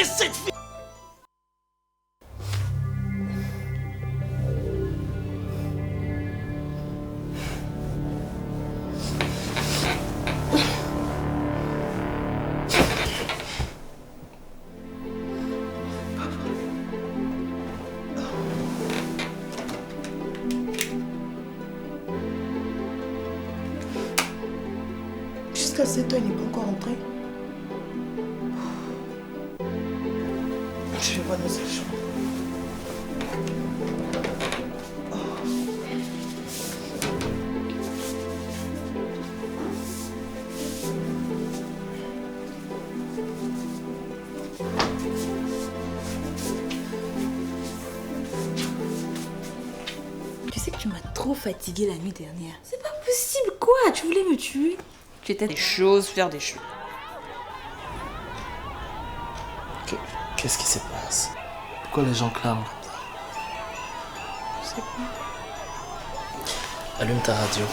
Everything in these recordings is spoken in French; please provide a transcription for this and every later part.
Mais cette fille... Jusqu'à 7 heures, il n'est pas encore rentré. Je vais voir dans sa chambre. Tu sais que tu m'as trop fatiguée la nuit dernière. C'est pas possible, quoi? Tu voulais me tuer? Tu étais des choses, faire des choses. Qu'est-ce qui se passe? Pourquoi les gens clament comme ça? Je sais pas. Allume ta radio.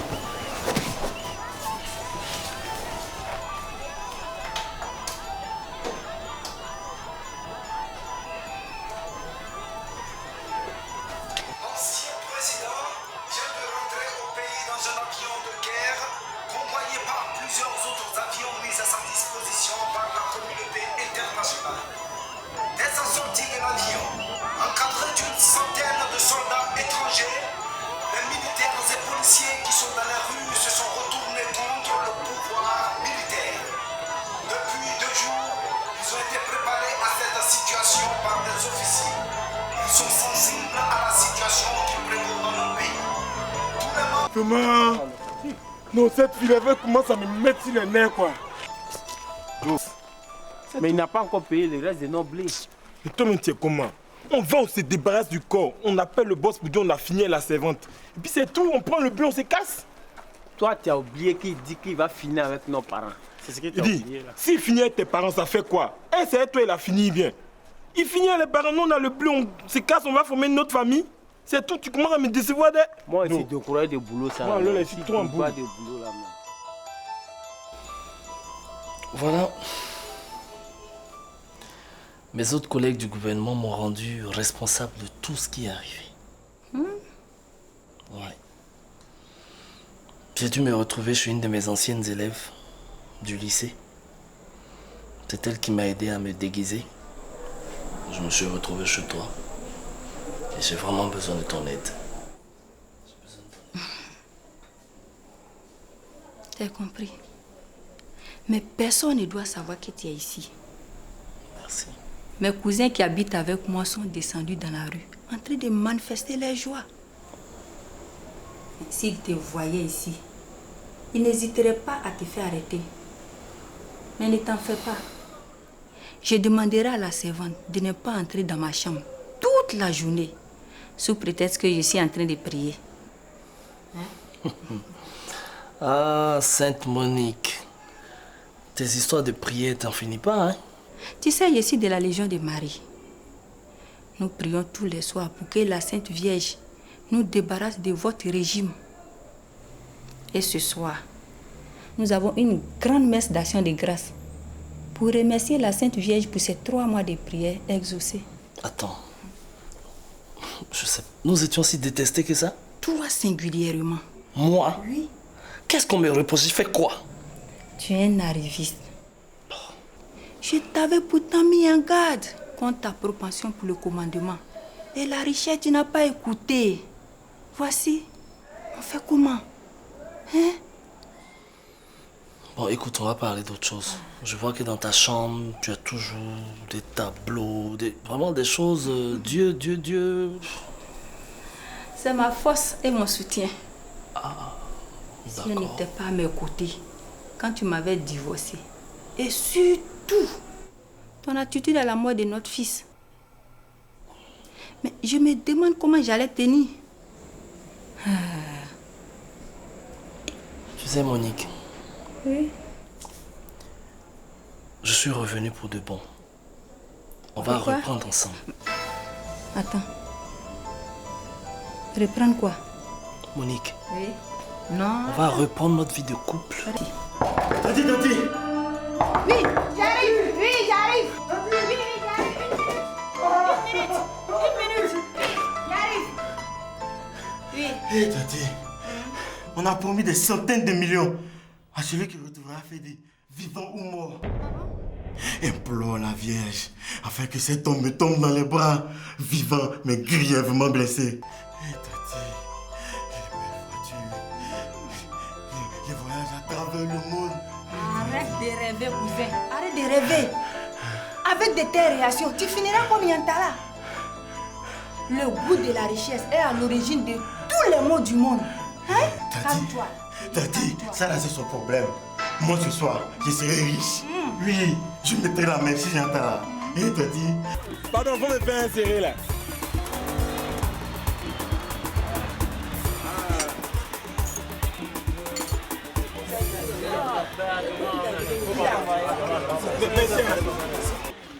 L'ancien président vient de rentrer au pays dans un avion de guerre, convoyé par plusieurs autres avions mis à sa disposition par la communauté internationale. Dès sa sortie de l'avion, encadré d'une centaine de soldats étrangers, les militaires et policiers qui sont dans la rue se sont retournés contre le pouvoir militaire. Depuis 2 jours, ils ont été préparés à cette situation par des officiers. Ils sont sensibles à la situation qui prévaut dans le pays. Tout le monde... Comment? Non, cette fille, elle commence à me mettre sur les nerfs, quoi. Mais il n'a pas encore payé le reste de nos blés. Et toi, tu sais comment? On va, on se débarrasse du corps. On appelle le boss pour dire on a fini la servante. Et puis c'est tout, on prend le blé, on se casse. Toi, tu as oublié qu'il dit qu'il va finir avec nos parents. C'est ce que tu as oublié là. S'il finit avec tes parents, ça fait quoi? Eh, c'est toi, il a fini bien. Il finit avec les parents, nous on a le blé, on se casse, on va former notre famille. C'est tout, tu commences à me décevoir de... Moi aussi, de croire de boulot, ça. Moi, là, c'est trop un boulot. Pas de boulot là, même. Voilà. Mes autres collègues du gouvernement m'ont rendu responsable de tout ce qui est arrivé. Ouais. J'ai dû me retrouver chez une de mes anciennes élèves du lycée. C'est elle qui m'a aidé à me déguiser. Je me suis retrouvé chez toi. Et j'ai vraiment besoin de ton aide. T'as compris. Mais personne ne doit savoir que tu es ici. Merci. Mes cousins qui habitent avec moi sont descendus dans la rue, en train de manifester leur joie. S'ils te voyaient ici, ils n'hésiteraient pas à te faire arrêter. Mais ne t'en fais pas. Je demanderai à la servante de ne pas entrer dans ma chambre toute la journée, sous prétexte que je suis en train de prier. Hein? Ah, Sainte Monique. Tes histoires de prière, t'en finis pas, hein? Tu sais, je suis de la Légion de Marie. Nous prions tous les soirs pour que la Sainte Vierge nous débarrasse de votre régime. Et ce soir, nous avons une grande messe d'action de grâce pour remercier la Sainte Vierge pour ces 3 mois de prière exaucées. Attends. Je sais. Nous étions si détestés que ça? Toi singulièrement. Moi? Oui. Qu'est-ce qu'on me reproche? J'ai fait quoi? Tu es un arriviste. Je t'avais pourtant mis en garde contre ta propension pour le commandement. Et la richesse, tu n'as pas écouté. Voici. On fait comment? Hein? Bon, écoute, on va parler d'autre chose. Je vois que dans ta chambre, tu as toujours des tableaux, vraiment des choses... Dieu, Dieu, Dieu... C'est ma force et mon soutien. Ah, si je n'étais pas à mes côtés quand tu m'avais divorcé. Et surtout, ton attitude à la mort de notre fils. Mais je me demande comment j'allais tenir. Tu sais, Monique, Oui. je suis revenu pour de bon. On va Pourquoi? reprendre ensemble. Attends. Reprendre quoi? Monique, Oui. Non. on va reprendre notre vie de couple. Tati, Tati. Oui, j'arrive. Oui, j'arrive. Oui, j'arrive. a promis des centaines de millions à celui qui retrouvera Fedi, vivant ou mort. Implore la Vierge afin que cet homme me tombe dans les bras, vivant mais grièvement blessé. Et Tati, les voyages à travers le monde. Arrête de rêver, cousin. Arrête de rêver. Avec de telles réactions, tu finiras comme Yantala. Le goût de la richesse est à l'origine de tous les maux du monde. Hein? Calme-toi. Tati, ça là c'est son problème. Moi ce soir, je serai riche. Oui, je mettrai la main si j'entends là. Et Tati. Pardon, faut me faire insérer là.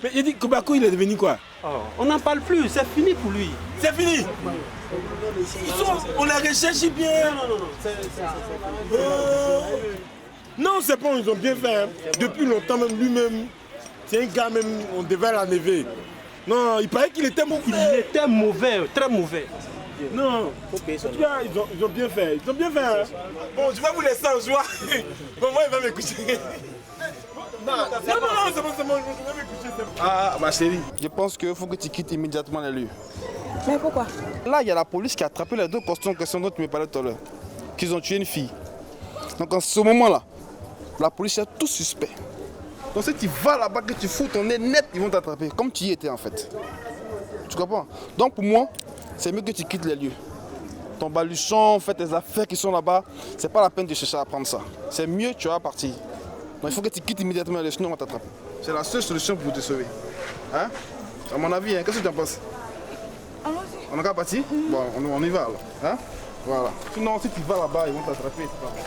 Mais il dit Kobako il est devenu quoi? On n'en parle plus, c'est fini pour lui. C'est fini. On a recherché bien. Non, c'est bon, ils ont bien fait. Hein. Depuis longtemps, même lui-même, c'est un gars même, on devait l'enlever. Non, il paraît qu'il était mauvais. Il était mauvais, très mauvais. Non, ils ont bien fait. Ils ont bien fait. Hein. Bon, je vais vous laisser en joie. Bon, moi, il va me coucher. Non, c'est bon, je vais me coucher. Ah, ma chérie, je pense qu'il faut que tu quittes immédiatement les lieux. Mais pourquoi? Là, il y a la police qui a attrapé les deux postons en question dont tu me parlais tout à l'heure. Qu'ils ont tué une fille. Donc, en ce moment-là, la police est tout suspect. Donc, si tu vas là-bas, que tu fous ton nez net, ils vont t'attraper. Comme tu y étais, en fait. Tu comprends? Donc, pour moi, c'est mieux que tu quittes les lieux. Ton baluchon, fais tes affaires qui sont là-bas. C'est pas la peine de chercher à prendre ça. C'est mieux, tu vas partir. Donc, il faut que tu quittes immédiatement les lieux, sinon on va t'attraper. C'est la seule solution pour te sauver. Hein? À mon avis, hein? Qu'est-ce que tu en penses? Allons-y. On n'a qu'à partir? Bon, on y va alors. Hein? Voilà. Sinon, si tu vas là-bas, ils vont t'attraper. C'est pas bon.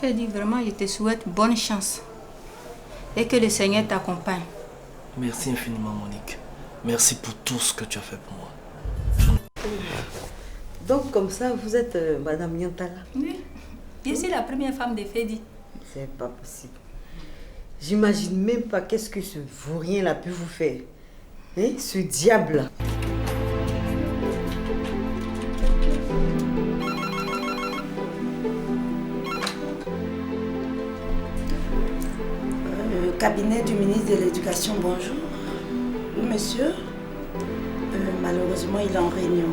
Fedi, vraiment, je te souhaite bonne chance. Et que le Seigneur t'accompagne. Merci infiniment, Monique. Merci pour tout ce que tu as fait pour moi. Donc, comme ça, vous êtes Madame Nyantala? Oui. Je suis la première femme de Fedi. C'est pas possible. J'imagine même pas qu'est-ce que ce vaurien a pu vous faire. Hein? Ce diable. Cabinet du ministre de l'Éducation, bonjour. Oui, monsieur. Malheureusement, il est en réunion.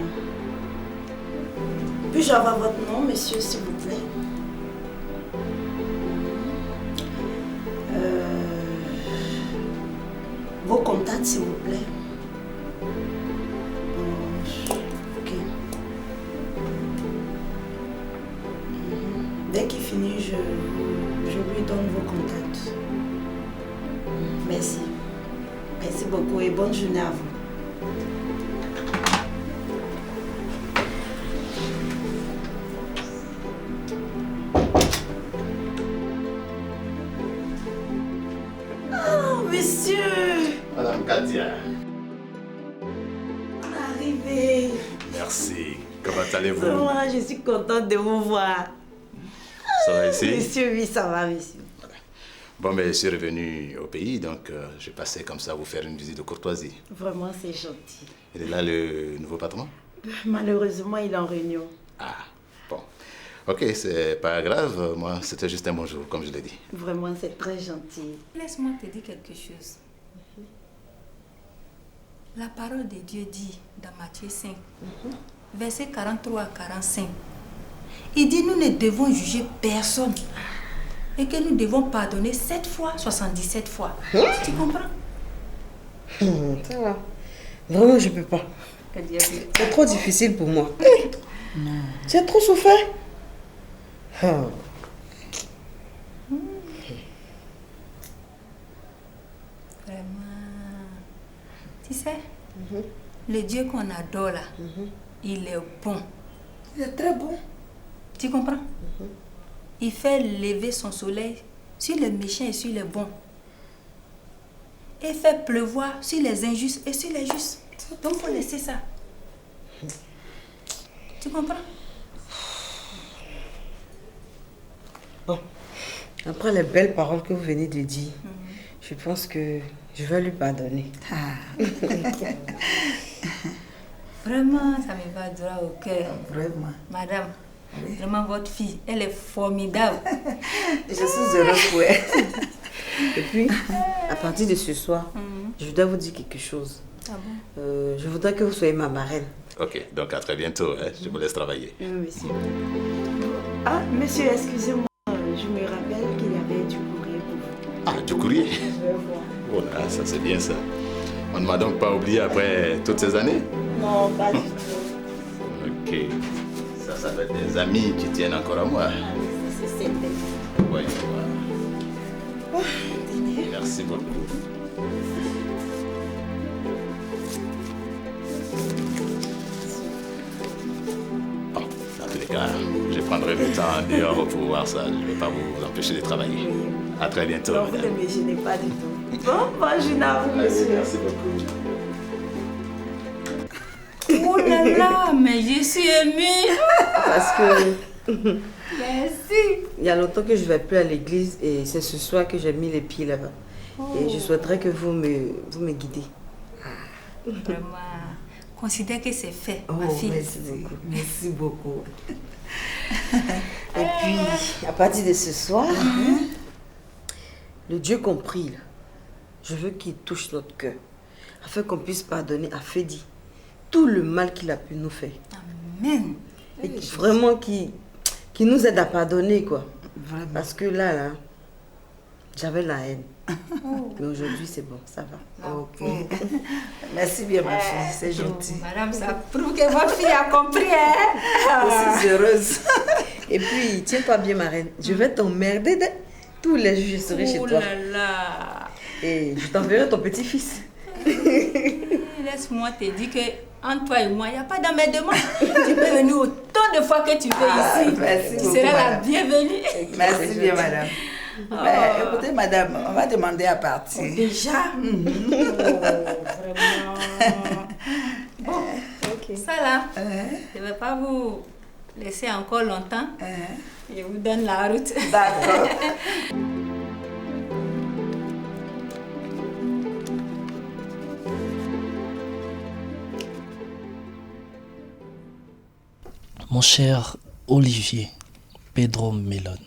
Puis-je avoir votre nom, monsieur, s'il vous plaît? Vos contacts, s'il vous plaît. Ok. Dès qu'il finit, je lui donne vos contacts. Merci. Merci beaucoup et bonne journée à vous. Oh, monsieur! Madame Katia. On est arrivé. Merci. Comment allez-vous? Moi, je suis contente de vous voir. Ça va ici? Monsieur, oui, ça va, monsieur. Bon, mais je suis revenu au pays, donc je passais comme ça vous faire une visite de courtoisie. Vraiment, c'est gentil. Il est là le nouveau patron? Malheureusement, il est en réunion. Ah, bon. Ok, c'est pas grave. Moi, c'était juste un bonjour, comme je l'ai dit. Vraiment, c'est très gentil. Laisse-moi te dire quelque chose. La parole de Dieu dit dans Matthieu 5, versets 43 à 45. Il dit, nous ne devons juger personne. Et que nous devons pardonner 7 fois, 77 fois. Tu comprends? Ça va. Vraiment, je peux pas. C'est trop difficile pour moi. Tu as trop souffert? Oh. Vraiment. Tu sais, le Dieu qu'on adore là, il est bon. Il est très bon. Tu comprends? Il fait lever son soleil sur les méchants et sur les bons. Et fait pleuvoir sur les injustes et sur les justes. Donc, il faut laisser ça. Tu comprends? Bon, après les belles paroles que vous venez de dire, je pense que je vais lui pardonner. Vraiment, ça me va droit au cœur. Vraiment. Madame, vraiment votre fille, elle est formidable. Je suis heureuse pour elle. Et puis, à partir de ce soir, je dois vous dire quelque chose. Ah bon? Je voudrais que vous soyez ma marraine. Ok, donc à très bientôt. Hein. Je vous laisse travailler. Oui, monsieur. Ah, monsieur, excusez-moi, je me rappelle qu'il y avait du courrier pour vous. Ah, du courrier? Je vais voir. Oh là, ça c'est bien ça. On ne m'a donc pas oublié après toutes ces années? Non, pas du tout. Ok. Ça va être des amis qui tiennent encore à moi. C'est certain. Oui, voilà. Merci beaucoup. Bon, dans tous les cas, je prendrai le temps dehors pour voir ça. Je ne vais pas vous empêcher de travailler. À très bientôt. Non, vous ne me gênez pas du tout. Bon, bonjour à vous, monsieur. Merci beaucoup. Oh là là, mais je suis émue. Parce que Merci. il y a longtemps que je ne vais plus à l'église et c'est ce soir que j'ai mis les pieds là-bas. Et je souhaiterais que vous me guidez. Vraiment, considère que c'est fait, Oh, ma fille. merci beaucoup. Merci beaucoup. Et puis, à partir de ce soir, le Dieu compris, là, je veux qu'il touche notre cœur, afin qu'on puisse pardonner à Fedi tout le mal qu'il a pu nous faire. Amen. Et vraiment qu'il nous aide à pardonner, quoi. Vraiment. Parce que là, j'avais la haine. Mais aujourd'hui, c'est bon, ça va. Ok. Merci bien, ma fille, c'est gentil. Madame, ça prouve que votre fille a compris, hein? Je suis heureuse. Et puis, tiens-toi bien, ma reine. Je vais t'emmerder tous les jours, je serai chez toi. Oh là là. Et je t'enverrai ton petit-fils. Laisse-moi te dire que entre toi et moi, il n'y a pas d'emmerdement. Tu peux venir autant de fois que tu veux ici. Merci Tu beaucoup, seras la madame. bienvenue. Merci bien, madame. Ben, écoutez, madame, on va demander à partir. Déjà? Vraiment. Bon, ça là, je ne vais pas vous laisser encore longtemps. Je vous donne la route. D'accord. Mon cher Olivier Pedro Melon.